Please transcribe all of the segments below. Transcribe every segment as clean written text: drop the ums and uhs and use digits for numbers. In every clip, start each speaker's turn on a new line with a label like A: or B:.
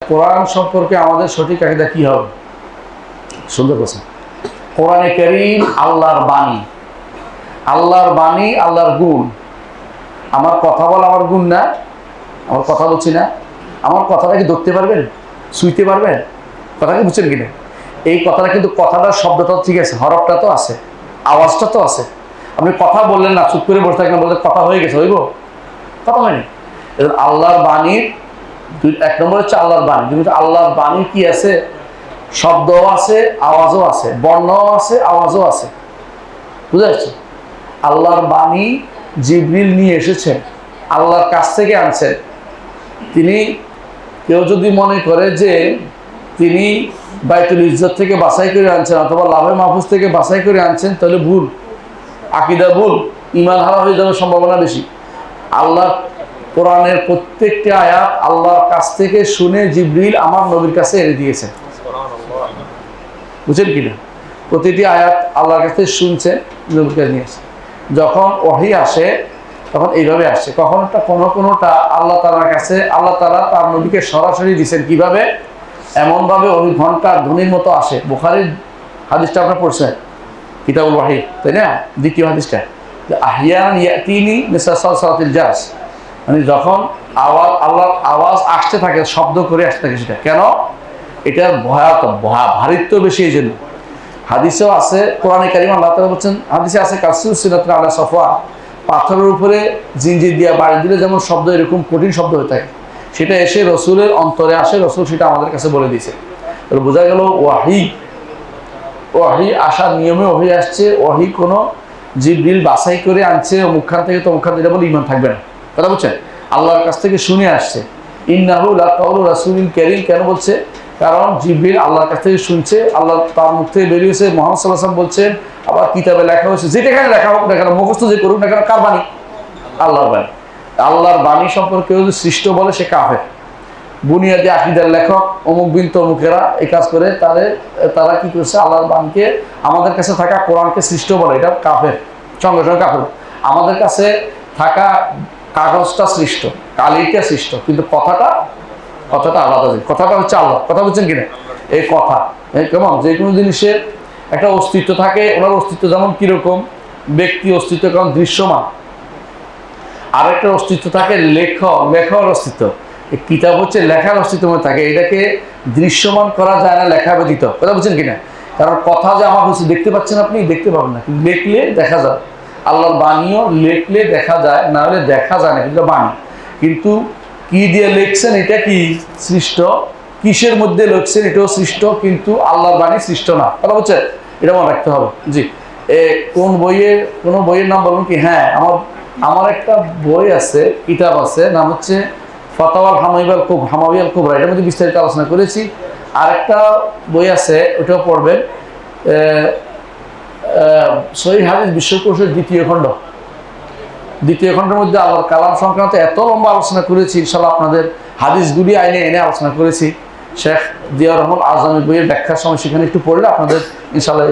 A: কোরআন সম্পর্কে আমাদের সঠিক আকীদা কি হবে? সুন্দর প্রশ্ন। কোরআনে কারীম আল্লাহর বাণী, আল্লাহর বাণী, আল্লাহর গুণ। আমার কথা বলা আমার গুণ না? আমার কথা বলছি না, আমার কথাটা কি ধরতে পারবেন, শুইতে পারবেন? কথাটা বুঝছেন কিনা? এই কথাটা কিন্তু, কথাটার শব্দটা ঠিক আছে, হরফটা তো আছে, আওয়াজটা তো আছে। আপনি কথা বললেন না, চুপ করে বসে থাকলেন, বলতে কথা হয়ে গেছে, হইব? কথা হয়নি। আল্লাহর বাণীর এক নম্বর হচ্ছে আল্লাহর বাণী। কিন্তু আল্লাহর বাণী কি আছে? শব্দও আছে, আওয়াজও আছে, বর্ণও আছে, আওয়াজও আছে। বুঝা যাচ্ছে? আল্লাহর বাণী জিবরিল নিয়ে এসেছেন, আল্লাহর কাছ থেকে আনছেন। তিনি, কেউ যদি মনে করে যে তিনি বাইতুল ইজ্জত থেকে বাছাই করে আনছেন অথবা লাভে মাহফুজ থেকে বাছাই করে আনছেন, তাহলে ভুল, আকীদা ভুল, ঈমান হারা হয়ে যাওয়ার সম্ভাবনা বেশি। আল্লাহ কোরআনের প্রত্যেকটি আয়াত আল্লাহর কাছ থেকে শুনে জিবরিল আমার নবীর কাছে এনে দিয়েছেন। বুঝছেন কিনা? প্রতিটি আয়াত আল্লাহর কাছ থেকে শুনছেন, নবীর কাছে নিয়ে আসে। যখন ওহী আসে তখন এইভাবে আসছে। কোনোটা আল্লাহ তাআলার কাছে, আল্লাহ তাআলা তার নবীকে সরাসরি দিয়েছেন। কিভাবে? এমনভাবে ওই ঘন্টার ধ্বনির মতো আসে। বুখারীর হাদিসটা আপনারা পড়ছেন, কিতাবুল ওয়াহী, তাই না? দ্বিতীয় হাদিসটা, আহিয়ান ইয়াতিনি মিসলা সালসালাতিল জারস, মানে যখন আওয়াজ, আল্লাহর আওয়াজ আসতে থাকে, শব্দ করে আসতে থাকে। সেটা কেন? এটার ভারিত্ব বেশি। এই জন্য হাদিসেও আছে, কোরআনে কারীমে আল্লাহ তাআলা বলছেন, হাদিসে আছে, কাসুস সিনাতুন আলা সাফওয়া, পাথরের উপরে জিঞ্জির দিয়া বাড়ি দিলে যেমন শব্দ এরকম কঠিন শব্দ হয়ে থাকে, সেটা এসে রসুলের অন্তরে আসে, রসুল সেটা আমাদের কাছে বলে দিয়েছে। বোঝা গেল ওয়াহী আসার নিয়মে ওহী আসছে। ওহী কোনো জিবরিল বাছাই করে আনছে অমুকখান থেকে তমুকখান থেকে বলে ঈমান থাকবে না। কথা বলছেন? আল্লাহর কাছ থেকে শুনে আসছে। ইন্নাহু লাকাউলু রাসূলিন কারীম, কেন বলছে? কারণ জিবরিল আল্লাহর কাছ থেকে শুনছে, আল্লাহ তার মুখ থেকে বেরিয়েছে, মুহাম্মদ সাল্লাল্লাহু আলাইহি ওয়াসাল্লাম বলছেন, আবার কিতাবে লেখা হয়েছে। যেখানে লেখা হোক না কেন, মুখস্থ যে করুক না কেন, কার বাণী? আল্লাহর বাণী। আল্লাহর বাণী সম্পর্কে যদি সৃষ্ট বলে, সে কাফের। বুনিয়াদি আকীদার লেখক অমুক বিন তমুকেরা এই কাজ করে, তারা কি করছে? আল্লাহর বাণীকে, আমাদের কাছে থাকা কোরআনকে সৃষ্ট বলে, এটা কাফের, সঙ্গে সঙ্গে কাফের। আমাদের কাছে থাকা কাগজটা সৃষ্ট, কালিটা সৃষ্ট, কিন্তু কথাটা আলাদা। কথাটা হচ্ছে আল্লাহ। কথা বলছেন কিনা? এই কথা কেমন? যে কোনো জিনিসের একটা অস্তিত্ব থাকে, ওনার অস্তিত্ব যেমন কিরকম, ব্যক্তি অস্তিত্ব কেমন দৃশ্যমান, আরেকটা অস্তিত্ব থাকে লেখার অস্তিত্ব। এই কিতাব হচ্ছে লেখার অস্তিত্ব মধ্যে থাকে, এটাকে দৃশ্যমান করা যায় না লেখা ব্যতীত। কথা বলছেন কিনা? কারণ কথা যে আমার হচ্ছে, দেখতে পাচ্ছেন আপনি, দেখতে পাবেন না, কিন্তু লেখলে দেখা যায়। আল্লাহর বাণীও লেখলে দেখা যায়, না হলে দেখা যায় না, কিন্তু বাণী। কিন্তু কি দিয়ে লিখছেন এটা কি সৃষ্ট, কিসের মধ্যে লিখছেন এটাও সৃষ্ট, কিন্তু আল্লাহর বাণী সৃষ্ট না। কথা বলছেন? এটা মনে রাখতে হবে। জি, কোন বইয়ের নাম বলুন কি? হ্যাঁ, আমার একটা বই আছে, কিতাব আছে, নাম হচ্ছে ফাতাওয়াল হামাওয়াল কুবরা। এটার মধ্যে বিস্তারিত আলোচনা করেছি। আর একটা বই আছে, ওটাও পড়বেন, সহিহ হাদিস বিশ্বকোষের দ্বিতীয় খণ্ডের মধ্যে আল্লাহর কালাম সংক্রান্ত এত লম্বা আলোচনা করেছি। ইনশাআল্লাহ আপনাদের হাদিসগুলি এনে আলোচনা করেছি। শেখ জিয়াউর রহমান আজমের বইয়ের ব্যাখ্যার সময় সেখানে একটু পড়লে আপনাদের ইনশাআল্লাহ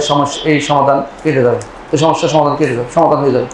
A: এই সমাধান কেটে যাবে, এই সমস্যার সমাধান কেটে যাবে, সমাধান হয়ে যাবে।